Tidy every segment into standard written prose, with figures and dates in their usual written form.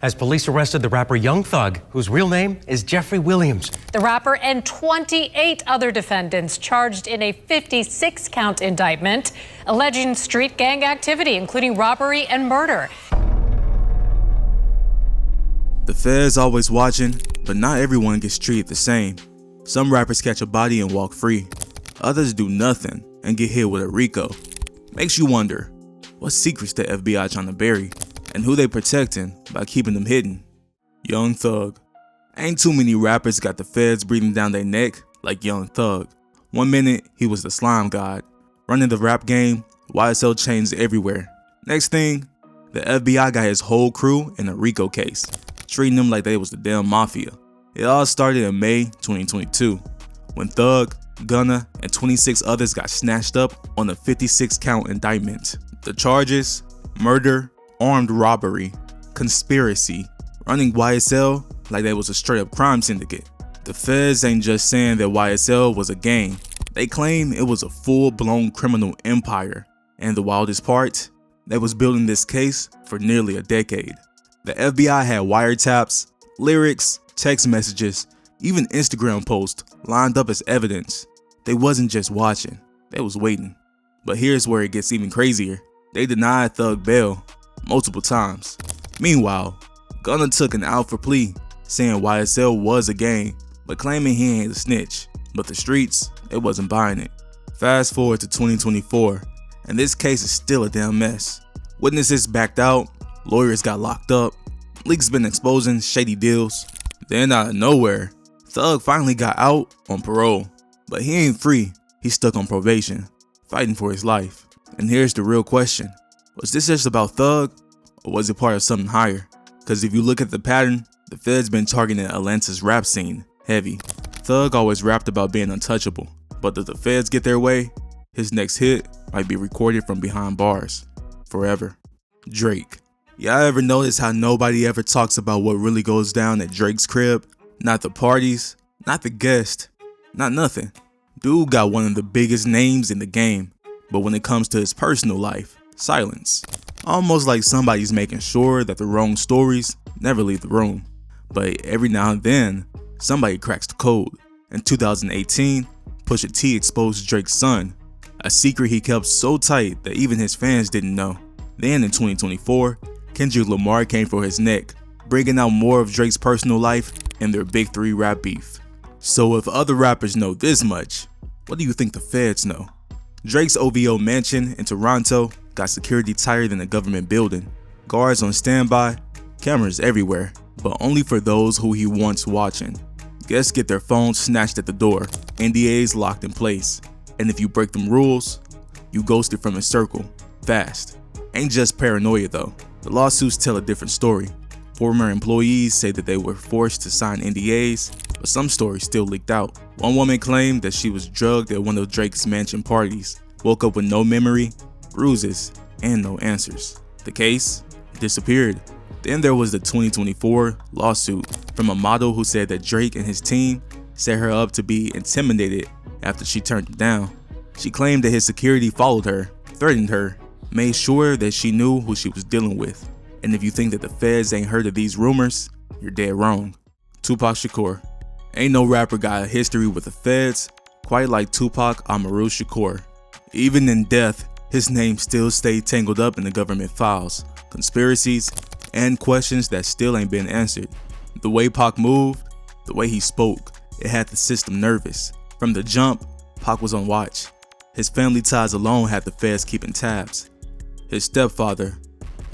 as police arrested the rapper Young Thug, whose real name is Jeffrey Williams. The rapper and 28 other defendants charged in a 56-count indictment alleging street gang activity, including robbery and murder. The feds always watching, but not everyone gets treated the same. Some rappers catch a body and walk free. Others do nothing and get hit with a RICO. Makes you wonder, what secrets the FBI trying to bury, and who they protecting by keeping them hidden? Young Thug. Ain't too many rappers got the feds breathing down their neck like Young Thug. One minute, he was the slime god, running the rap game, YSL chains everywhere. Next thing, the FBI got his whole crew in a RICO case, treating them like they was the damn mafia. It all started in May 2022, when Thug, Gunna, and 26 others got snatched up on a 56-count indictment. The charges: murder, armed robbery, conspiracy, running YSL like they was a straight-up crime syndicate. The feds ain't just saying that YSL was a gang. They claim it was a full-blown criminal empire. And the wildest part, they was building this case for nearly a decade. The FBI had wiretaps, lyrics, text messages, even Instagram posts lined up as evidence. They wasn't just watching, they was waiting. But here's where it gets even crazier. They denied Thug bail multiple times. Meanwhile, Gunna took an out for plea, saying YSL was a gang, but claiming he ain't a snitch. But the streets, they wasn't buying it. Fast forward to 2024, and this case is still a damn mess. Witnesses backed out, lawyers got locked up, leaks been exposing shady deals. Then out of nowhere, Thug finally got out on parole. But he ain't free, he's stuck on probation, fighting for his life. And here's the real question: was this just about Thug, or was it part of something higher? Cause if you look at the pattern, the feds been targeting Atlanta's rap scene heavy. Thug always rapped about being untouchable, but if the feds get their way, his next hit might be recorded from behind bars, forever. Drake. Y'all ever notice how nobody ever talks about what really goes down at Drake's crib? Not the parties, not the guests, not nothing. Dude got one of the biggest names in the game, but when it comes to his personal life, silence. Almost like somebody's making sure that the wrong stories never leave the room. But every now and then, somebody cracks the code. In 2018, Pusha T exposed Drake's son, a secret he kept so tight that even his fans didn't know. Then in 2024, Kendrick Lamar came for his neck, bringing out more of Drake's personal life and their big three rap beef. So if other rappers know this much, what do you think the feds know? Drake's OVO mansion in Toronto got security tighter than a government building. Guards on standby, cameras everywhere, but only for those who he wants watching. Guests get their phones snatched at the door, NDAs locked in place. And if you break them rules, you ghosted from his circle, fast. Ain't just paranoia though. The lawsuits tell a different story. Former employees say that they were forced to sign NDAs, but some stories still leaked out. One woman claimed that she was drugged at one of Drake's mansion parties, woke up with no memory, bruises, and no answers. The case disappeared. Then there was the 2024 lawsuit from a model who said that Drake and his team set her up to be intimidated after she turned him down. She claimed that his security followed her, threatened her, made sure that she knew who she was dealing with. And if you think that the feds ain't heard of these rumors, you're dead wrong. Tupac Shakur. Ain't no rapper got a history with the feds quite like Tupac Amaru Shakur. Even in death, his name still stayed tangled up in the government files, conspiracies, and questions that still ain't been answered. The way Pac moved, the way he spoke, it had the system nervous. From the jump, Pac was on watch. His family ties alone had the feds keeping tabs. His stepfather,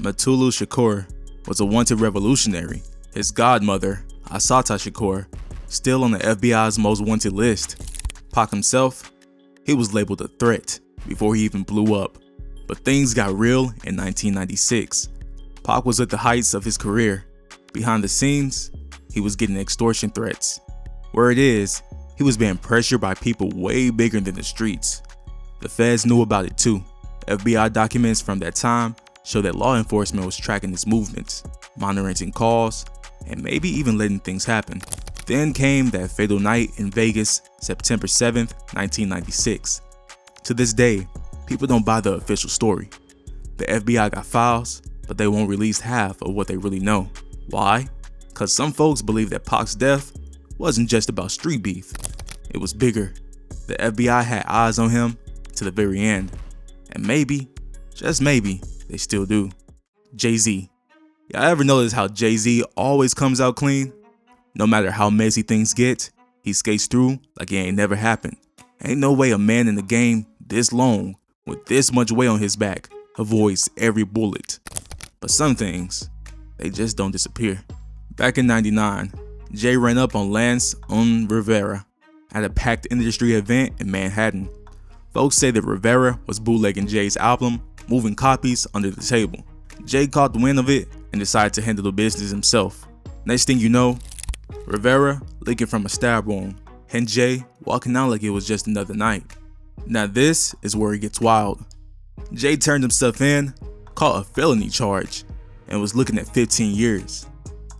Mutulu Shakur, was a wanted revolutionary. His godmother, Assata Shakur, still on the FBI's most wanted list. Pac himself, he was labeled a threat before he even blew up. But things got real in 1996. Pac was at the heights of his career. Behind the scenes, he was getting extortion threats. Word is, he was being pressured by people way bigger than the streets. The feds knew about it too. FBI documents from that time show that law enforcement was tracking his movements, monitoring calls, and maybe even letting things happen. Then came that fatal night in Vegas, September 7th, 1996. To this day, people don't buy the official story. The FBI got files, but they won't release half of what they really know. Why? Cause some folks believe that Pac's death wasn't just about street beef. It was bigger. The FBI had eyes on him to the very end. And maybe, just maybe, they still do. Jay-Z. Y'all ever notice how Jay-Z always comes out clean? No matter how messy things get, he skates through like it ain't never happened. Ain't no way a man in the game this long, with this much weight on his back, avoids every bullet. But some things, they just don't disappear. Back in '99, Jay ran up on Lance Rivera at a packed industry event in Manhattan. Folks say that Rivera was bootlegging Jay's album, moving copies under the table. Jay caught the wind of it and decided to handle the business himself. Next thing you know, Rivera leaking from a stab wound, and Jay walking out like it was just another night. Now this is where it gets wild. Jay turned himself in, caught a felony charge, and was looking at 15 years.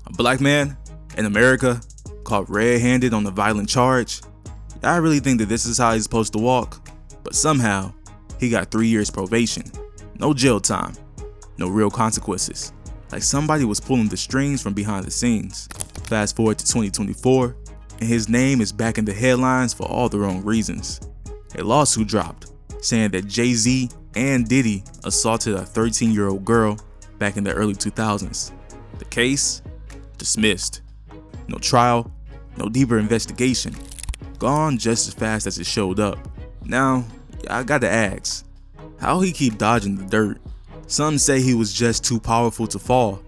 A black man in America caught red-handed on a violent charge. I really think that this is how he's supposed to walk, but somehow he got 3 years probation, no jail time, no real consequences. Like somebody was pulling the strings from behind the scenes. Fast forward to 2024, and his name is back in the headlines for all the wrong reasons. A lawsuit dropped saying that Jay-Z and Diddy assaulted a 13-year-old girl back in the early 2000s. The case? Dismissed. No trial, no deeper investigation. Gone just as fast as it showed up. Now, I gotta ask, how he keep dodging the dirt? Some say he was just too powerful to fall.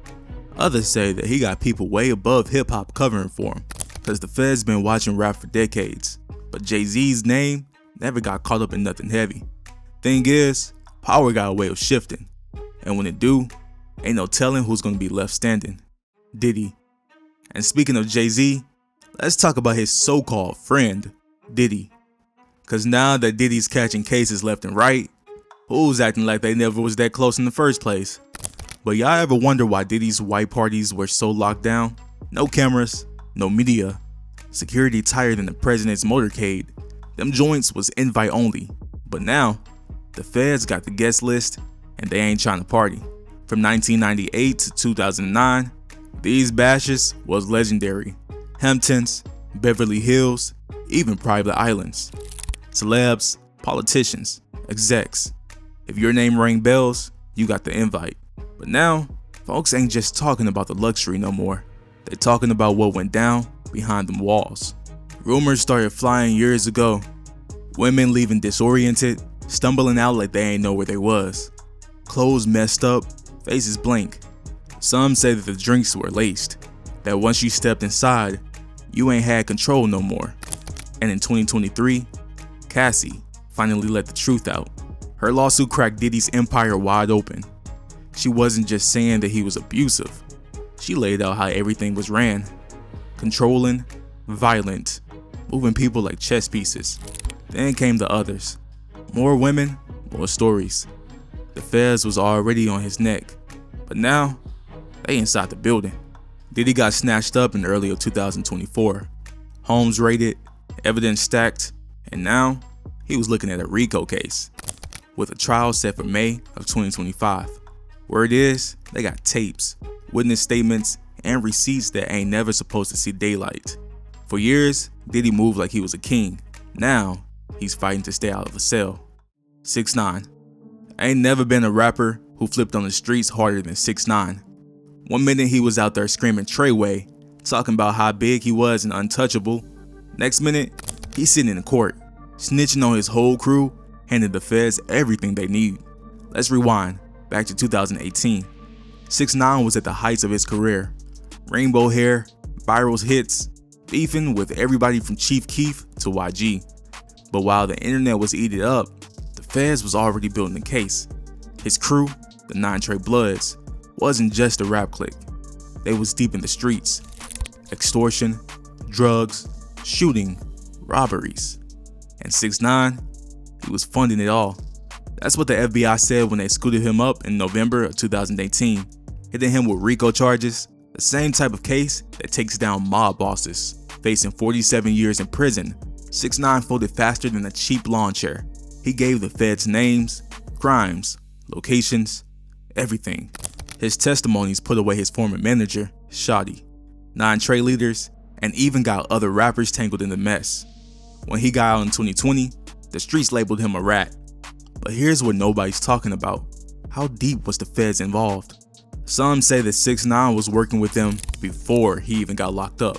Others say that he got people way above hip-hop covering for him, cause the feds been watching rap for decades. But Jay-Z's name never got caught up in nothing heavy. Thing is, power got a way of shifting, and when it do, ain't no telling who's gonna be left standing. Diddy. And speaking of Jay-Z, let's talk about his so-called friend, Diddy. Cause now that Diddy's catching cases left and right, who's acting like they never was that close in the first place? But y'all ever wonder why Diddy's white parties were so locked down? No cameras, no media, security tighter than the president's motorcade. Them joints was invite only. But now, the feds got the guest list and they ain't trying to party. From 1998 to 2009, these bashes was legendary. Hamptons, Beverly Hills, even private islands. Celebs, politicians, execs. If your name rang bells, you got the invite. But now, folks ain't just talking about the luxury no more. They're talking about what went down behind them walls. Rumors started flying years ago. Women leaving disoriented, stumbling out like they ain't know where they was. Clothes messed up, faces blank. Some say that the drinks were laced, that once you stepped inside, you ain't had control no more. And in 2023, Cassie finally let the truth out. Her lawsuit cracked Diddy's empire wide open. She wasn't just saying that he was abusive. She laid out how everything was ran. Controlling, violent, moving people like chess pieces. Then came the others. More women, more stories. The feds was already on his neck, but now they inside the building. Diddy got snatched up in early 2024. Homes raided, evidence stacked, and now he was looking at a RICO case with a trial set for May of 2025. Word is, they got tapes, witness statements, and receipts that ain't never supposed to see daylight. For years, Diddy moved like he was a king. Now, he's fighting to stay out of a cell. 6ix9ine. Ain't never been a rapper who flipped on the streets harder than 6ix9ine. One minute he was out there screaming Treyway, talking about how big he was and untouchable. Next minute, he's sitting in court, snitching on his whole crew, handing the feds everything they need. Let's rewind back to 2018. 6ix9ine was at the heights of his career. Rainbow hair, viral hits, beefing with everybody from Chief Keef to YG. But while the internet was eating up, the feds was already building a case. His crew, the 9 Trey Bloods, wasn't just a rap clique. They was deep in the streets. Extortion, drugs, shooting, robberies. And 6ix9ine, he was funding it all. That's what the FBI said when they scooted him up in November of 2018, hitting him with RICO charges, the same type of case that takes down mob bosses. Facing 47 years in prison, 6ix9ine folded faster than a cheap lawn chair. He gave the feds names, crimes, locations, everything. His testimonies put away his former manager, Shotty, 9 trade leaders, and even got other rappers tangled in the mess. When he got out in 2020, the streets labeled him a rat. But here's what nobody's talking about. How deep was the feds involved? Some say that 6ix9ine was working with them before he even got locked up.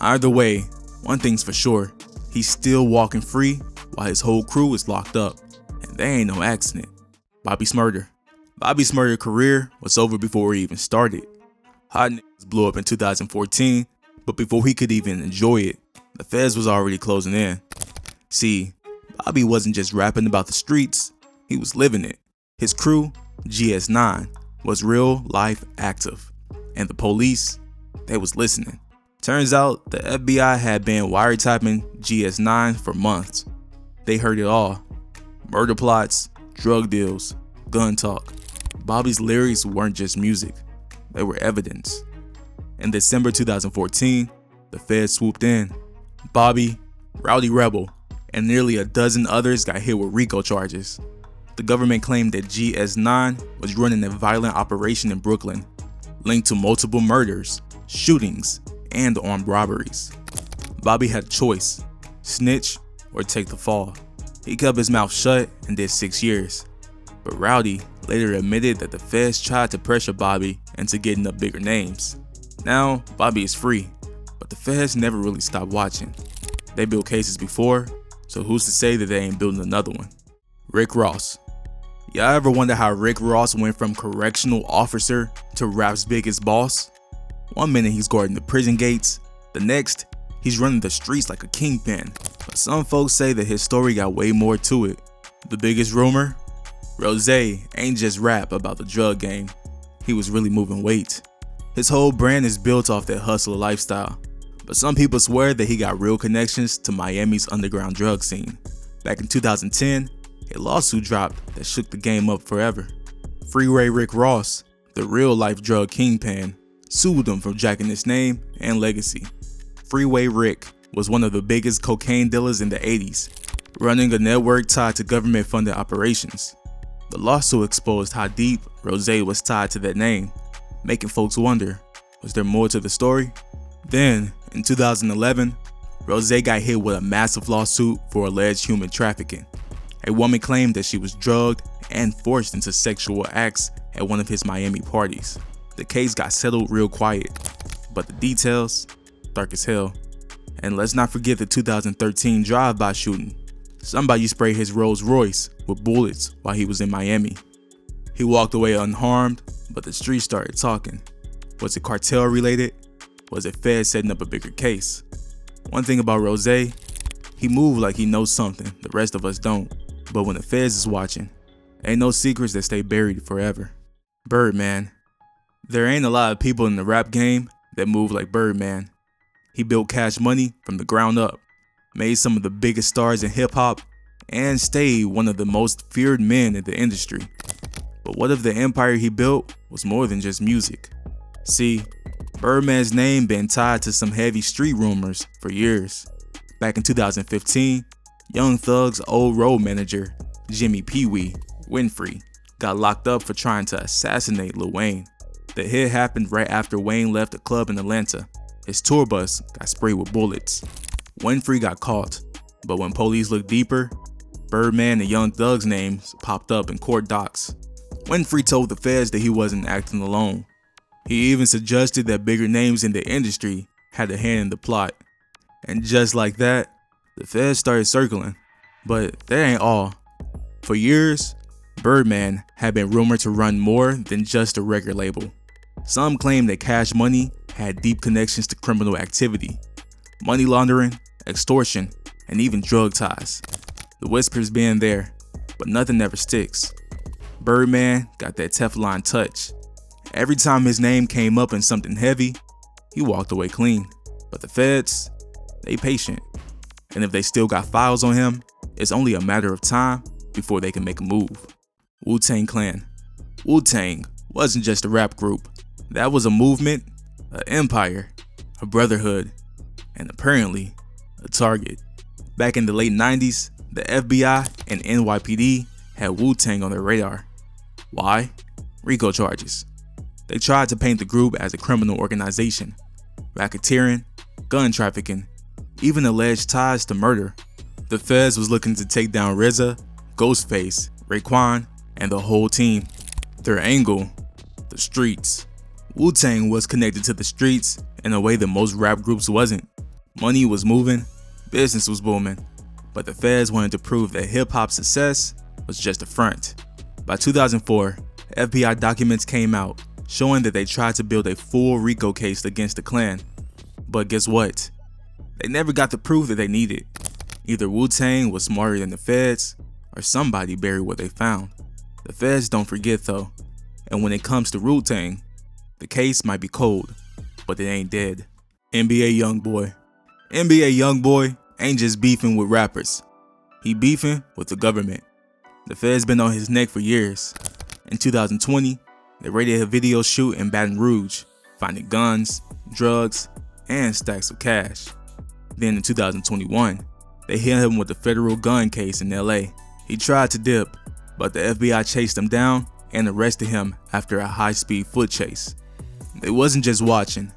Either way, one thing's for sure, he's still walking free while his whole crew is locked up. And they ain't no accident. Bobby Shmurda. Bobby Shmurda's career was over before he even started. Hot Niggas blew up in 2014, but before he could even enjoy it, the feds was already closing in. See, Bobby wasn't just rapping about the streets, he was living it. His crew, GS9, was real life active, and the police, they was listening. Turns out the FBI had been wiretapping GS9 for months. They heard it all. Murder plots, drug deals, gun talk. Bobby's lyrics weren't just music, they were evidence. In December 2014, the feds swooped in. Bobby, Rowdy Rebel, and nearly a dozen others got hit with RICO charges. The government claimed that GS9 was running a violent operation in Brooklyn, linked to multiple murders, shootings, and armed robberies. Bobby had a choice, snitch or take the fall. He kept his mouth shut and did 6 years. But Rowdy later admitted that the feds tried to pressure Bobby into getting up bigger names. Now, Bobby is free, but the feds never really stopped watching. They built cases before, so who's to say that they ain't building another one? Rick Ross. Y'all ever wonder how Rick Ross went from correctional officer to rap's biggest boss? One minute he's guarding the prison gates, the next, he's running the streets like a kingpin. But some folks say that his story got way more to it. The biggest rumor? Rose ain't just rap about the drug game, he was really moving weight. His whole brand is built off that hustler lifestyle. But some people swear that he got real connections to Miami's underground drug scene. Back in 2010, a lawsuit dropped that shook the game up forever. Freeway Rick Ross, the real-life drug kingpin, sued him for jacking his name and legacy. Freeway Rick was one of the biggest cocaine dealers in the 80s, running a network tied to government-funded operations. The lawsuit exposed how deep Rose was tied to that name, making folks wonder, was there more to the story? Then, in 2011, Rose got hit with a massive lawsuit for alleged human trafficking. A woman claimed that she was drugged and forced into sexual acts at one of his Miami parties. The case got settled real quiet, but the details, dark as hell. And let's not forget the 2013 drive-by shooting. Somebody sprayed his Rolls Royce with bullets while he was in Miami. He walked away unharmed, but the streets started talking. Was it cartel related? Was it feds setting up a bigger case? One thing about Rose, he moved like he knows something the rest of us don't. But when the feds is watching, ain't no secrets that stay buried forever. Birdman. There ain't a lot of people in the rap game that move like Birdman. He built Cash Money from the ground up, made some of the biggest stars in hip hop, and stayed one of the most feared men in the industry. But what if the empire he built was more than just music? See, Birdman's name been tied to some heavy street rumors for years. Back in 2015, Young Thug's old road manager, Jimmy Pee Wee Winfrey, got locked up for trying to assassinate Lil Wayne. The hit happened right after Wayne left a club in Atlanta. His tour bus got sprayed with bullets. Winfrey got caught, but when police looked deeper, Birdman and Young Thug's names popped up in court docs. Winfrey told the feds that he wasn't acting alone. He even suggested that bigger names in the industry had a hand in the plot. And just like that, the feds started circling. But that ain't all. For years, Birdman had been rumored to run more than just a record label. Some claim that Cash Money had deep connections to criminal activity, money laundering, extortion, and even drug ties. The whispers being there, but nothing ever sticks. Birdman got that Teflon touch. Every time his name came up in something heavy, he walked away clean. But the feds, they patient. And if they still got files on him, it's only a matter of time before they can make a move. Wu-Tang Clan. Wu-Tang wasn't just a rap group. That was a movement, an empire, a brotherhood, and apparently a target. Back in the late 90s, the FBI and NYPD had Wu-Tang on their radar. Why? RICO charges. They tried to paint the group as a criminal organization, racketeering, gun trafficking, even alleged ties to murder. The feds was looking to take down RZA, Ghostface, Raekwon, and the whole team. Their angle, the streets. Wu-Tang was connected to the streets in a way that most rap groups wasn't. Money was moving, business was booming, but the feds wanted to prove that hip-hop's success was just a front. By 2004, FBI documents came out showing that they tried to build a full RICO case against the Klan. But guess what? They never got the proof that they needed. Either Wu-Tang was smarter than the feds, or somebody buried what they found. The feds don't forget though, and when it comes to Wu-Tang, the case might be cold, but it ain't dead. NBA Youngboy. NBA Youngboy ain't just beefing with rappers. He beefing with the government. The feds been on his neck for years. In 2020, they raided a video shoot in Baton Rouge, finding guns, drugs, and stacks of cash. Then in 2021, they hit him with a federal gun case in LA. He tried to dip, but the FBI chased him down and arrested him after a high-speed foot chase. They wasn't just watching,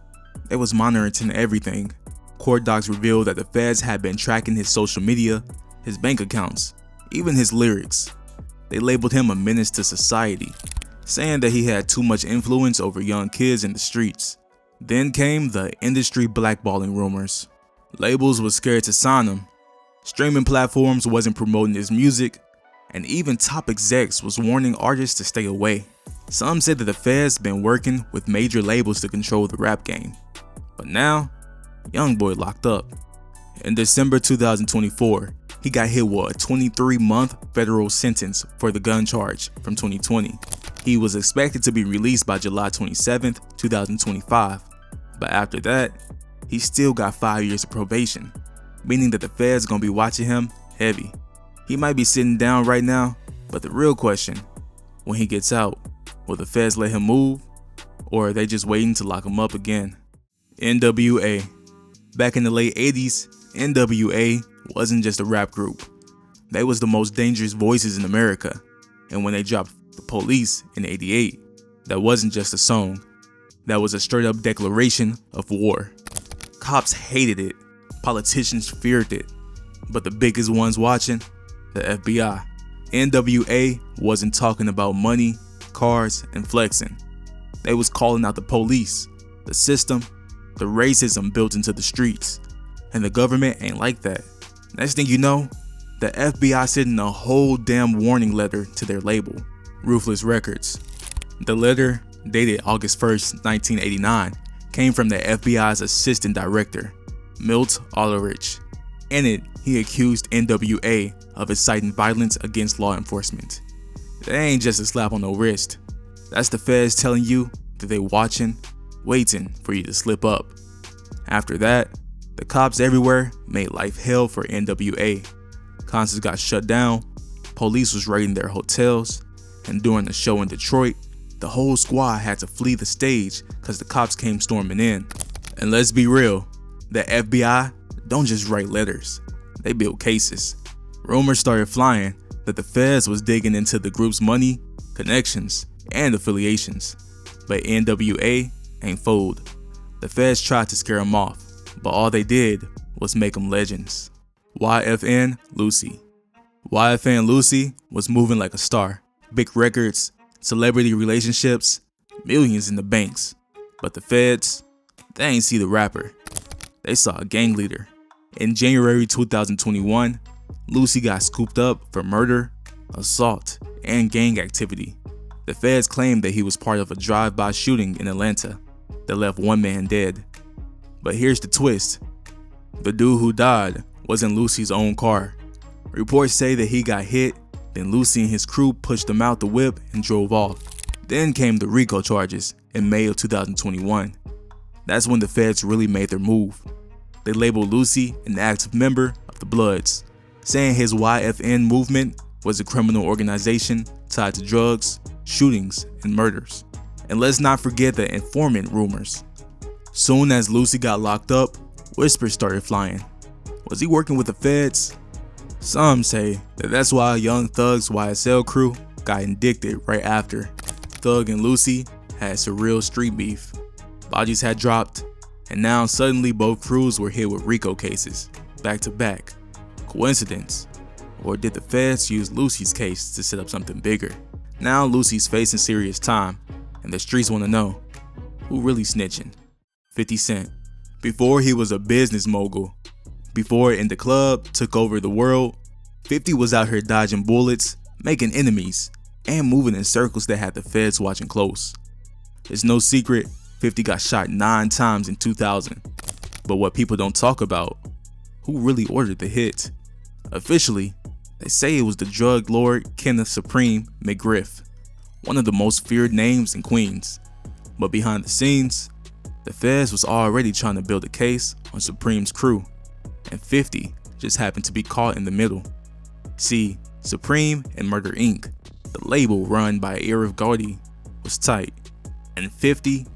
they was monitoring everything. Court docs revealed that the feds had been tracking his social media, his bank accounts, even his lyrics. They labeled him a menace to society, saying that he had too much influence over young kids in the streets. Then came the industry blackballing rumors. Labels was scared to sign him. Streaming platforms wasn't promoting his music, and even top execs was warning artists to stay away. Some said that the feds been working with major labels to control the rap game. But now, Youngboy locked up. In December 2024, he got hit with a 23-month federal sentence for the gun charge from 2020. He was expected to be released by July 27, 2025. But after that, he still got 5 years of probation, meaning that the feds gonna be watching him heavy. He might be sitting down right now, but the real question, when he gets out, will the feds let him move, or are they just waiting to lock him up again? NWA. Back in the late 80s, NWA wasn't just a rap group. They was the most dangerous voices in America, and when they dropped The Police in '88, that wasn't just a song, that was a straight up declaration of war. Cops hated it, politicians feared it, but the biggest ones watching, the FBI. NWA wasn't talking about money, cars, and flexing. They was calling out the police, the system, the racism built into the streets, and the government ain't like that. Next thing you know, the FBI sending a whole damn warning letter to their label, Ruthless Records. The letter, dated August 1st, 1989, came from the FBI's assistant director, Milt Ulrich. In it, he accused NWA of inciting violence against law enforcement. That ain't just a slap on the wrist. That's the feds telling you that they watching, waiting for you to slip up. After that, the cops everywhere made life hell for NWA. Concerts got shut down, police was raiding their hotels, and during the show in Detroit, the whole squad had to flee the stage because the cops came storming in. And let's be real, the FBI don't just write letters, they build cases. Rumors started flying that the feds was digging into the group's money, connections, and affiliations. But NWA ain't fooled. The feds tried to scare them off, but all they did was make them legends. YFN Lucy. YFN Lucy was moving like a star. Big records, celebrity relationships, millions in the banks. But the feds, they ain't see the rapper. They saw a gang leader. In January 2021, Lucy got scooped up for murder, assault, and gang activity. The feds claimed that he was part of a drive-by shooting in Atlanta that left one man dead. But here's the twist. The dude who died was in Lucy's own car. Reports say that he got hit, then Lucy and his crew pushed him out the whip and drove off. Then came the RICO charges in May of 2021. That's when the feds really made their move. They labeled Lucy an active member of the Bloods, saying his YFN movement was a criminal organization tied to drugs, shootings, and murders. And let's not forget the informant rumors. Soon as Lucy got locked up, whispers started flying. Was he working with the feds? Some say that that's why Young Thug's YSL crew got indicted right after. Thug and Lucy had surreal street beef. Bodies had dropped, and now suddenly both crews were hit with RICO cases, back to back. Coincidence? Or did the feds use Lucy's case to set up something bigger? Now Lucy's facing serious time, and the streets want to know, who really snitching? 50 Cent. Before he was a business mogul, before In Da Club took over the world, 50 was out here dodging bullets, making enemies, and moving in circles that had the feds watching close. It's no secret, 50 got shot 9 times in 2000. But what people don't talk about, who really ordered the hit? Officially, they say it was the drug lord Kenneth Supreme McGriff, one of the most feared names in Queens. But behind the scenes, the feds was already trying to build a case on Supreme's crew, and 50 just happened to be caught in the middle. See, Supreme and Murder Inc., the label run by Arif Gordy, was tight, and 50,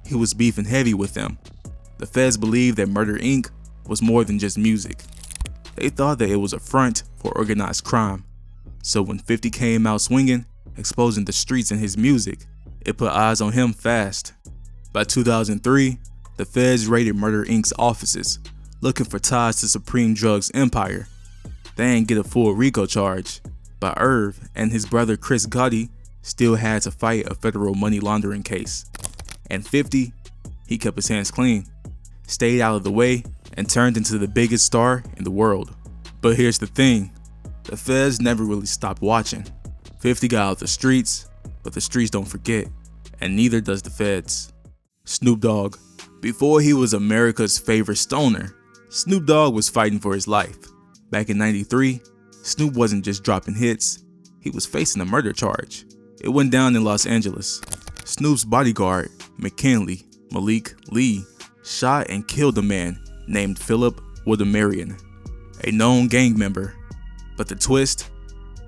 he was beefing heavy with them. The feds believed that Murder Inc. was more than just music. They thought that it was a front for organized crime. So when 50 came out swinging, exposing the streets and his music, it put eyes on him fast. By 2003, the feds raided Murder Inc.'s offices, looking for ties to Supreme Drugs empire. They ain't get a full RICO charge, but Irv and his brother Chris Gotti still had to fight a federal money laundering case. And 50, he kept his hands clean, stayed out of the way, and turned into the biggest star in the world. But here's the thing, the feds never really stopped watching. 50 got out the streets, but the streets don't forget, and neither does the feds. Snoop Dogg. Before he was America's favorite stoner, Snoop Dogg was fighting for his life. Back in '93, Snoop wasn't just dropping hits, he was facing a murder charge. It went down in Los Angeles. Snoop's bodyguard, McKinley Malik Lee, shot and killed a man named Philip Woodamarian, a known gang member. But the twist?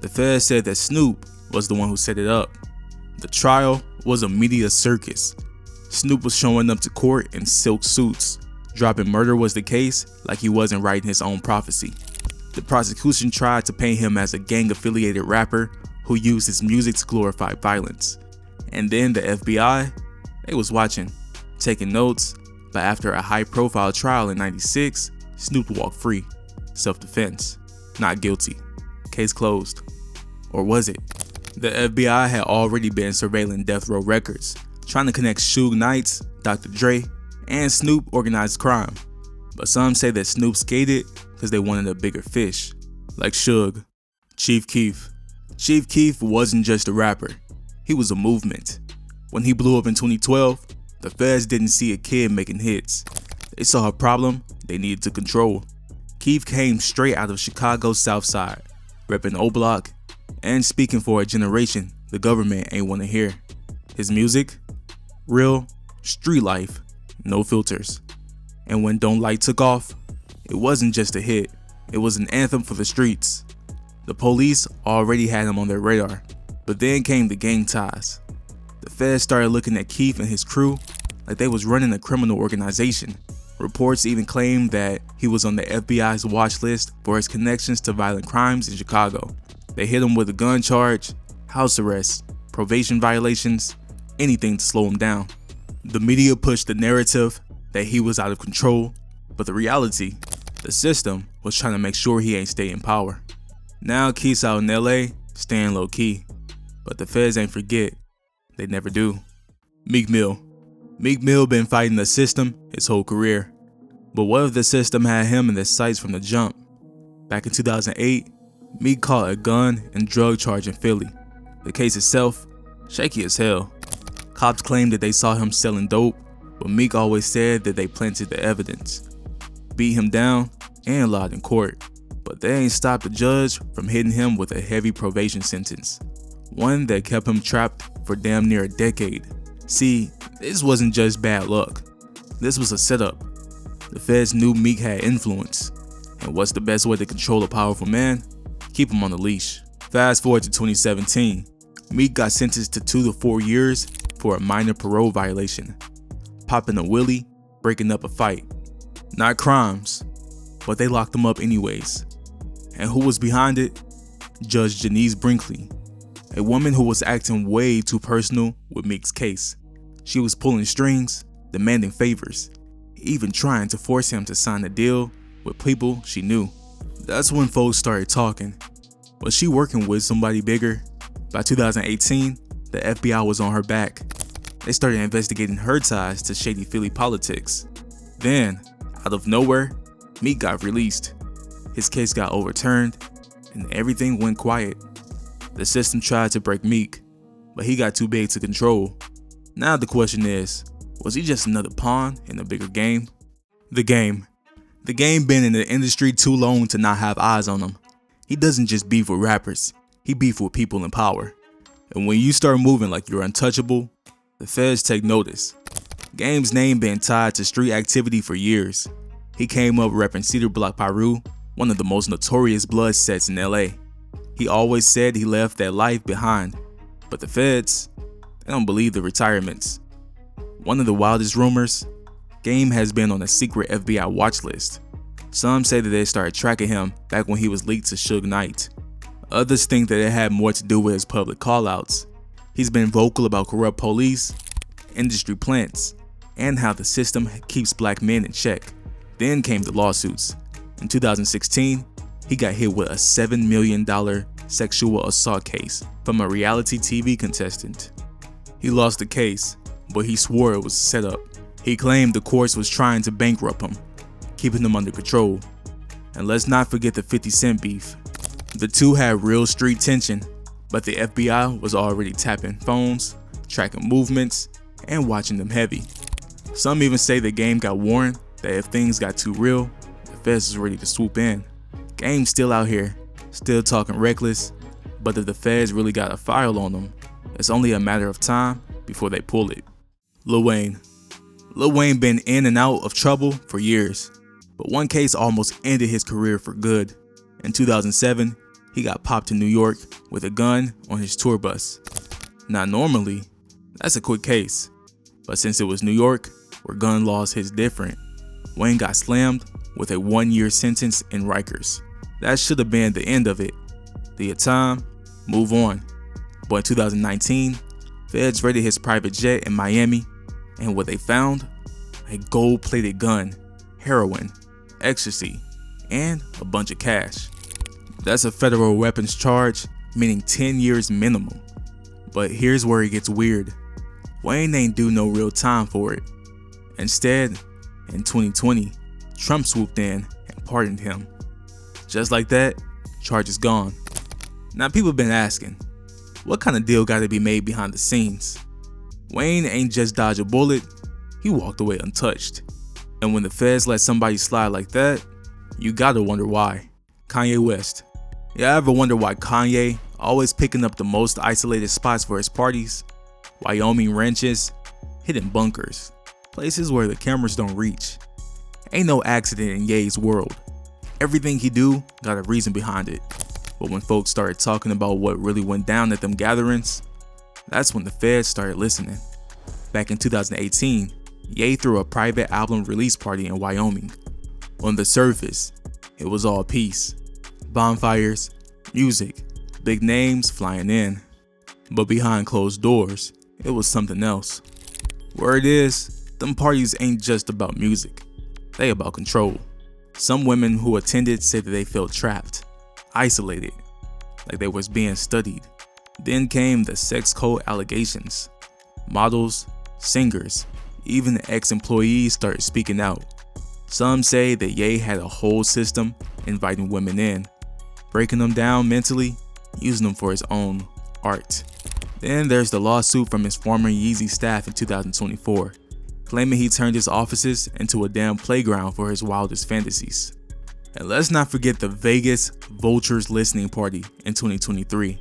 The feds said that Snoop was the one who set it up. The trial was a media circus. Snoop was showing up to court in silk suits, dropping murder was the case like he wasn't writing his own prophecy. The prosecution tried to paint him as a gang-affiliated rapper who used his music to glorify violence. And then the FBI, they was watching, taking notes, but after a high-profile trial in '96, Snoop walked free. Self-defense. Not guilty. Case closed. Or was it? The FBI had already been surveilling Death Row Records, trying to connect Suge Knight's, Dr. Dre, and Snoop organized crime. But some say that Snoop skated because they wanted a bigger fish, like Suge. Chief Keef. Chief Keef wasn't just a rapper, he was a movement. When he blew up in 2012, the feds didn't see a kid making hits. They saw a problem they needed to control. Keef came straight out of Chicago's South Side, repping O-Block, and speaking for a generation the government ain't want to hear. His music? Real, street life, no filters. And when Don't Lie took off, it wasn't just a hit, it was an anthem for the streets. The police already had him on their radar, but then came the gang ties. The feds started looking at Keef and his crew like they was running a criminal organization. Reports even claimed that he was on the FBI's watch list for his connections to violent crimes in Chicago. They hit him with a gun charge, house arrest, probation violations, anything to slow him down. The media pushed the narrative that he was out of control, but the reality, the system was trying to make sure he ain't stay in power. Now Keef's out in LA, staying low key, but the feds ain't forget, they never do. Meek Mill. Meek Mill been fighting the system his whole career, but what if the system had him in their sights from the jump? Back in 2008, Meek caught a gun and drug charge in Philly. The case itself, shaky as hell. Cops claimed that they saw him selling dope, but Meek always said that they planted the evidence, beat him down, and lied in court. But they ain't stopped the judge from hitting him with a heavy probation sentence, one that kept him trapped for damn near a decade. See, this wasn't just bad luck. This was a setup. The feds knew Meek had influence, and what's the best way to control a powerful man? Keep him on the leash. Fast forward to 2017, Meek got sentenced to 2 to 4 years for a minor parole violation, popping a wheelie, breaking up a fight. Not crimes, but they locked him up anyways. And who was behind it? Judge Janice Brinkley, a woman who was acting way too personal with Meek's case. She was pulling strings, demanding favors, even trying to force him to sign a deal with people she knew. That's when folks started talking. Was she working with somebody bigger? By 2018, the FBI was on her back. They started investigating her ties to shady Philly politics. Then, out of nowhere, Meek got released. His case got overturned, and everything went quiet. The system tried to break Meek, but he got too big to control. Now the question is, was he just another pawn in a bigger game? The Game been in the industry too long to not have eyes on him. He doesn't just beef with rappers, he beef with people in power. And when you start moving like you're untouchable, the feds take notice. Game's name been tied to street activity for years. He came up repping Cedar Block Piru, one of the most notorious blood sets in LA. He always said he left that life behind, but the feds, they don't believe the retirements. One of the wildest rumors, Game has been on a secret FBI watch list. Some say that they started tracking him back when he was leaked to Suge Knight. Others think that it had more to do with his public callouts. He's been vocal about corrupt police, industry plants, and how the system keeps black men in check. Then came the lawsuits. In 2016, he got hit with a $7 million sexual assault case from a reality TV contestant. He lost the case, but he swore it was set up. He claimed the courts was trying to bankrupt him, keeping him under control. And let's not forget the 50 Cent beef. The two had real street tension, but the FBI was already tapping phones, tracking movements, and watching them heavy. Some even say the Game got warned that if things got too real, the feds was ready to swoop in. Game's still out here, still talking reckless, but if the feds really got a file on them, it's only a matter of time before they pull it. Lil Wayne been in and out of trouble for years, but one case almost ended his career for good. In 2007, he got popped in New York with a gun on his tour bus. Now normally, that's a quick case, but since it was New York, where gun laws hits different, Wayne got slammed with a 1-year sentence in Rikers. That should have been the end of it. The time, move on. But in 2019, feds raided his private jet in Miami, and what they found? A gold-plated gun, heroin, ecstasy, and a bunch of cash. That's a federal weapons charge, meaning 10 years minimum. But here's where it gets weird. Wayne ain't do no real time for it. Instead, in 2020, Trump swooped in and pardoned him. Just like that, charges gone. Now people been asking, what kind of deal gotta be made behind the scenes? Wayne ain't just dodge a bullet, he walked away untouched. And when the feds let somebody slide like that, you gotta wonder why. Kanye West. Yeah, ever wonder why Kanye always picking up the most isolated spots for his parties? Wyoming ranches, hidden bunkers, places where the cameras don't reach. Ain't no accident in Ye's world. Everything he do got a reason behind it. But when folks started talking about what really went down at them gatherings, that's when the feds started listening. Back in 2018, Ye threw a private album release party in Wyoming. On the surface, it was all peace. Bonfires, music, big names flying in. But behind closed doors, it was something else. Word is, them parties ain't just about music. They about control. Some women who attended said that they felt trapped, isolated, like they was being studied. Then came the sex code allegations. Models, singers, even ex-employees started speaking out. Some say that Ye had a whole system inviting women in, breaking them down mentally, using them for his own art. Then there's the lawsuit from his former Yeezy staff in 2024, claiming he turned his offices into a damn playground for his wildest fantasies. And let's not forget the Vegas Vultures listening party in 2023.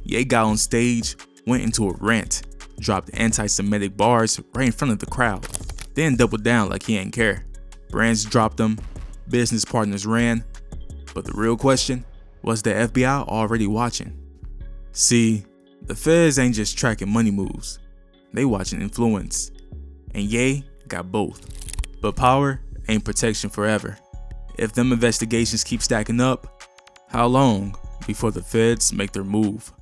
Ye got on stage, went into a rant, dropped anti-Semitic bars right in front of the crowd, then doubled down like he ain't care. Brands dropped him, business partners ran, but the real question, was the FBI already watching? See, the feds ain't just tracking money moves, they watching influence, and Ye got both. But power ain't protection forever. If them investigations keep stacking up, how long before the feds make their move?